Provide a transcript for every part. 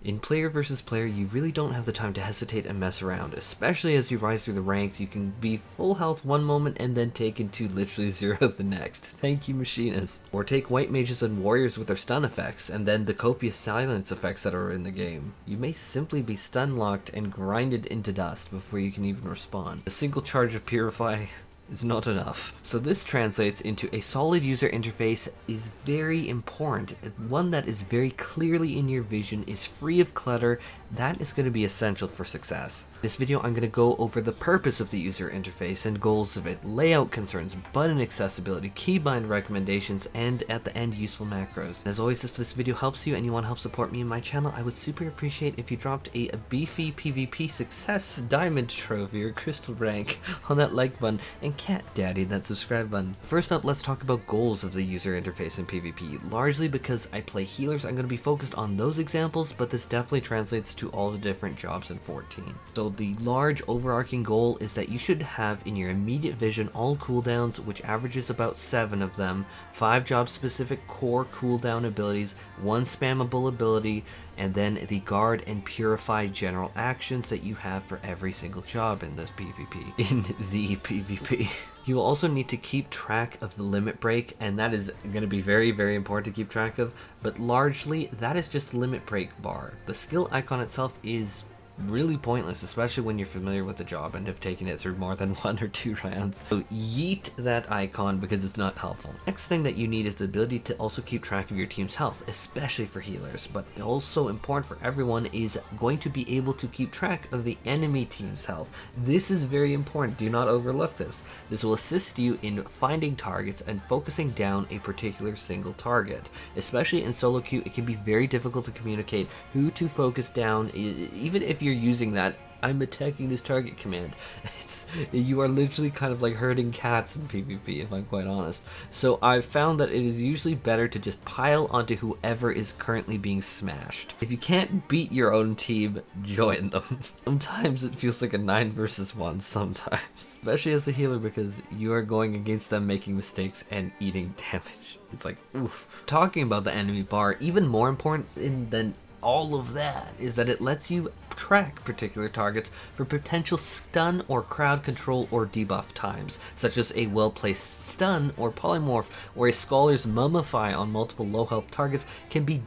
In player versus player, you really don't have the time to hesitate and mess around, especially as you rise through the ranks. You can be full health one moment and then taken to literally zero the next. Thank you, machinists. Or take white mages and warriors with their stun effects, and then the copious silence effects that are in the game. You may simply be stun locked and grinded into dust before you can even respond. A single charge of Purify is not enough. So this translates into a solid user interface is very important. One that is very clearly in your vision, is free of clutter. That is going to be essential for success. This video I'm going to go over the purpose of the user interface and goals of it, layout concerns, button accessibility, keybind recommendations, and at the end useful macros. And as always, if this video helps you and you want to help support me and my channel, I would super appreciate if you dropped a beefy PvP success diamond trophy or crystal rank on that like button, and cat daddy that subscribe button. First up, let's talk about goals of the user interface in PvP. Largely because I play healers, I'm going to be focused on those examples, but this definitely translates to all the different jobs in 14. So the large overarching goal is that you should have in your immediate vision all cooldowns, which averages about 7 of them, 5 job specific core cooldown abilities, 1 spammable ability, and then the guard and purify general actions that you have for every single job in this PvP. In the PvP. You will also need to keep track of the limit break, and that is going to be very, very important to keep track of, but largely that is just the limit break bar. The skill icon itself is really pointless, especially when you're familiar with the job and have taken it through more than 1 or 2 rounds. So yeet that icon because it's not helpful. Next thing that you need is the ability to also keep track of your team's health, especially for healers, but also important for everyone is going to be able to keep track of the enemy team's health. This is very important. Do not overlook this. This will assist you in finding targets and focusing down a particular single target. Especially in solo queue, it can be very difficult to communicate who to focus down, even if you're using that I'm attacking this target command. You are literally kind of like herding cats in PvP, if I'm quite honest. So I've found that it is usually better to just pile onto whoever is currently being smashed. If you can't beat your own team, join them. Sometimes it feels like a 9 versus 1 sometimes, especially as a healer, because you are going against them, making mistakes and eating damage. It's like, oof. Talking about the enemy bar, even more important than all of that is that it lets you track particular targets for potential stun or crowd control or debuff times, such as a well-placed stun or polymorph, or a scholar's mummify on multiple low health targets can be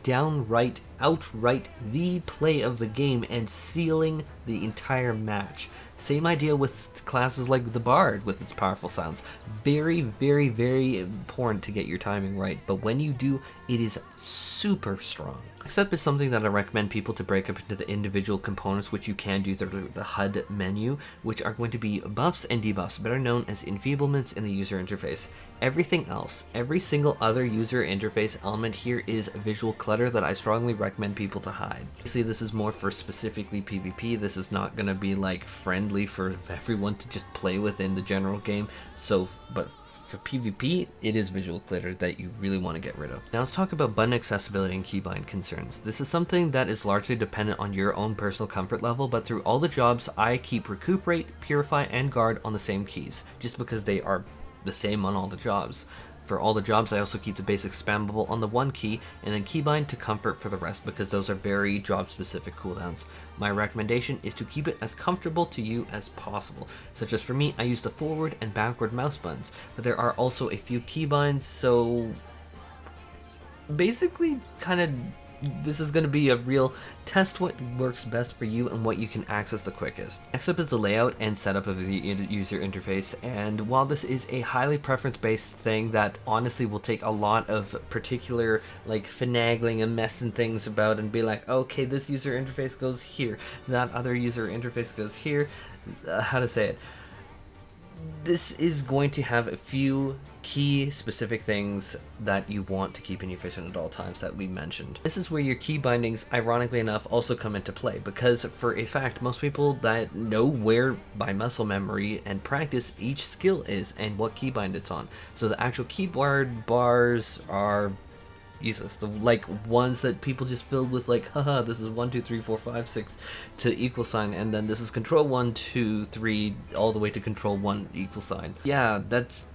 outright the play of the game and sealing the entire match. Same idea with classes like the Bard with its powerful silence. Very, very, very important to get your timing right, but when you do, it is super strong. Next up is something that I recommend people to break up into the individual components, which you can do through the HUD menu, which are going to be buffs and debuffs, better known as enfeeblements in the user interface. Everything else, every single other user interface element here is visual clutter that I strongly recommend people to hide. Obviously, this is more for specifically PvP. This is not going to be like friendly for everyone to just play within the general game. But for PvP, it is visual clutter that you really want to get rid of. Now let's talk about button accessibility and keybind concerns. This is something that is largely dependent on your own personal comfort level, but through all the jobs, I keep recuperate, purify, and guard on the same keys, just because they are the same on all the jobs. For all the jobs, I also keep the basic spammable on the 1 key, and then keybind to comfort for the rest, because those are very job-specific cooldowns. My recommendation is to keep it as comfortable to you as possible, such as for me, I use the forward and backward mouse buttons, but there are also a few keybinds, so basically this is going to be a real test what works best for you and what you can access the quickest. Next up is the layout and setup of the user interface, and while this is a highly preference-based thing that honestly will take a lot of particular like finagling and messing things about and be like, okay, this user interface goes here, that other user interface goes here, how to say it, this is going to have a few key specific things that you want to keep in your vision at all times that we mentioned. This is where your key bindings, ironically enough, also come into play, because for a fact, most people that know where by muscle memory and practice each skill is and what keybind it's on. So the actual keyboard bars are useless. The like ones that people just filled with like, haha, this is 1 2 3 4 5 6 to equal sign, and then this is control 1 2 3 all the way to control 1 equal sign. Yeah, that's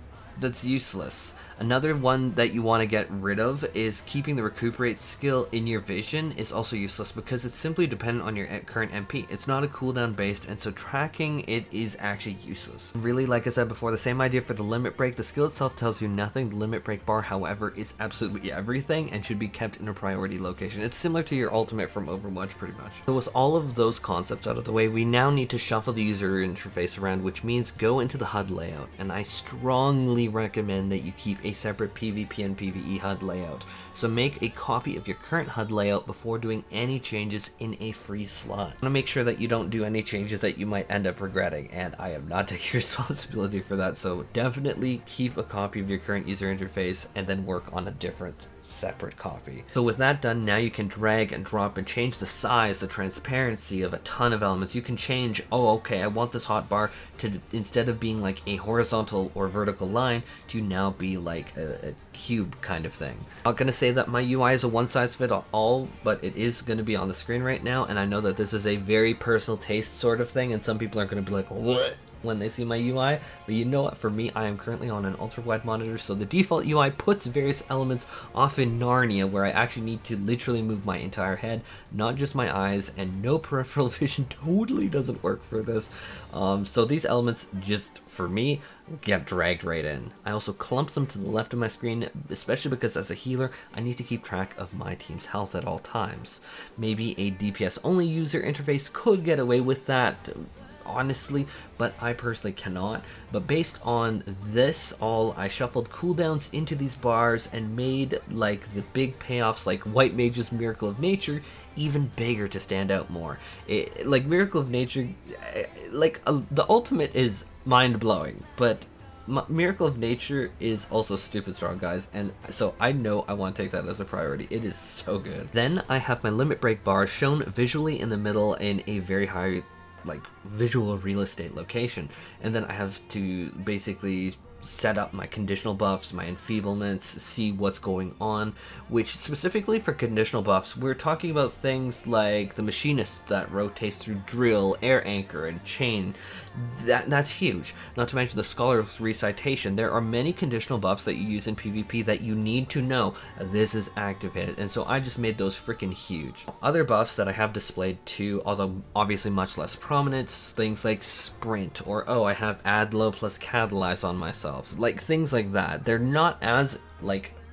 useless. Another one that you want to get rid of is keeping the recuperate skill in your vision is also useless because it's simply dependent on your current MP. It's not a cooldown based, and so tracking it is actually useless. Really, like I said before, the same idea for the limit break. The skill itself tells you nothing. The limit break bar, however, is absolutely everything and should be kept in a priority location. It's similar to your ultimate from Overwatch pretty much. So with all of those concepts out of the way, we now need to shuffle the user interface around, which means go into the HUD layout, and I strongly recommend that you keep a separate PvP and PvE HUD layout. So make a copy of your current HUD layout before doing any changes in a free slot. I want to make sure that you don't do any changes that you might end up regretting, and I am not taking responsibility for that, so definitely keep a copy of your current user interface and then work on a different separate copy. So with that done, now you can drag and drop and change the size, the transparency of a ton of elements. You can change, oh okay, I want this hotbar to, instead of being like a horizontal or vertical line, to now be like a cube kind of thing. I'm not gonna say that my UI is a one size fit all, but it is gonna be on the screen right now, and I know that this is a very personal taste sort of thing, and some people are gonna be like, what? When they see my UI, but you know what, for me, I am currently on an ultra wide monitor, so the default UI puts various elements off in Narnia, where I actually need to literally move my entire head, not just my eyes, and no peripheral vision totally doesn't work for this. So these elements, just for me, get dragged right in. I also clump them to the left of my screen, especially because as a healer, I need to keep track of my team's health at all times. Maybe a DPS only user interface could get away with that, honestly, but I personally cannot. But based on this I shuffled cooldowns into these bars and made like the big payoffs like White Mage's Miracle of Nature even bigger to stand out more. Like Miracle of Nature, the ultimate is mind-blowing, but Miracle of Nature is also stupid strong, guys, and so I know I want to take that as a priority. It is so good. Then I have my limit break bar shown visually in the middle in a very high visual real estate location, and then I have to basically set up my conditional buffs, my enfeeblements, see what's going on, which specifically for conditional buffs, we're talking about things like the machinist that rotates through drill, air anchor, and chain. That's huge. Not to mention the scholar's recitation. There are many conditional buffs that you use in PvP that you need to know this is activated, and so I just made those freaking huge. Other buffs that I have displayed too, although obviously much less prominent, things like sprint, or oh, I have add low plus catalyze on myself. Like things like that. They're not as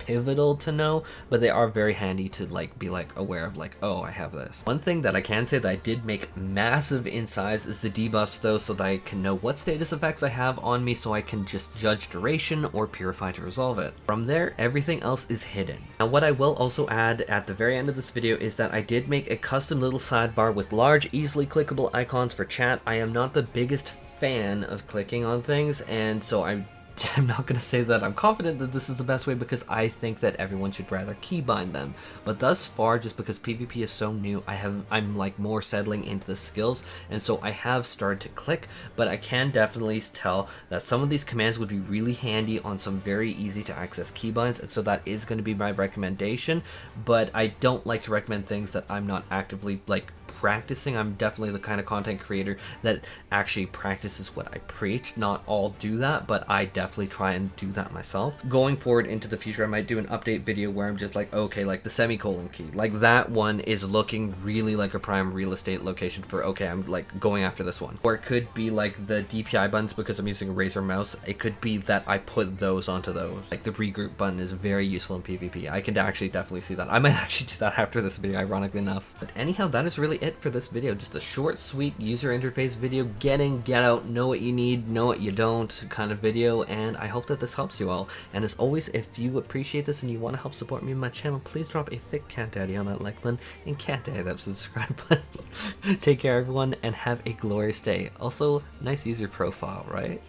pivotal to know, but they are very handy to be aware of, oh, I have this. One thing that I can say that I did make massive in size is the debuffs though, so that I can know what status effects I have on me, so I can just judge duration or purify to resolve it. From there, everything else is hidden. Now what I will also add at the very end of this video is that I did make a custom little sidebar with large, easily clickable icons for chat. I am not the biggest fan of clicking on things, and so I'm not going to say that I'm confident that this is the best way, because I think that everyone should rather keybind them. But thus far, just because PvP is so new, I'm more settling into the skills, and so I have started to click, but I can definitely tell that some of these commands would be really handy on some very easy to access keybinds, and so that is going to be my recommendation. But I don't like to recommend things that I'm not actively practicing. I'm definitely the kind of content creator that actually practices what I preach. Not all do that, but I definitely try and do that myself. Going forward into the future, I might do an update video where I'm just okay, the semicolon key, that one is looking really like a prime real estate location for, okay, I'm going after this one. Or it could be the DPI buttons, because I'm using a Razer mouse. It could be that I put those onto those. The regroup button is very useful in PvP. I can actually definitely see that. I might actually do that after this video, ironically enough. But anyhow, that is really it for this video. Just a short, sweet user interface video. Get in, get out, know what you need, know what you don't kind of video, and I hope that this helps you all. And as always, if you appreciate this and you want to help support me and my channel, please drop a thick cat daddy on that like button and cat daddy that subscribe button. Take care everyone, and have a glorious day. Also, nice user profile, right?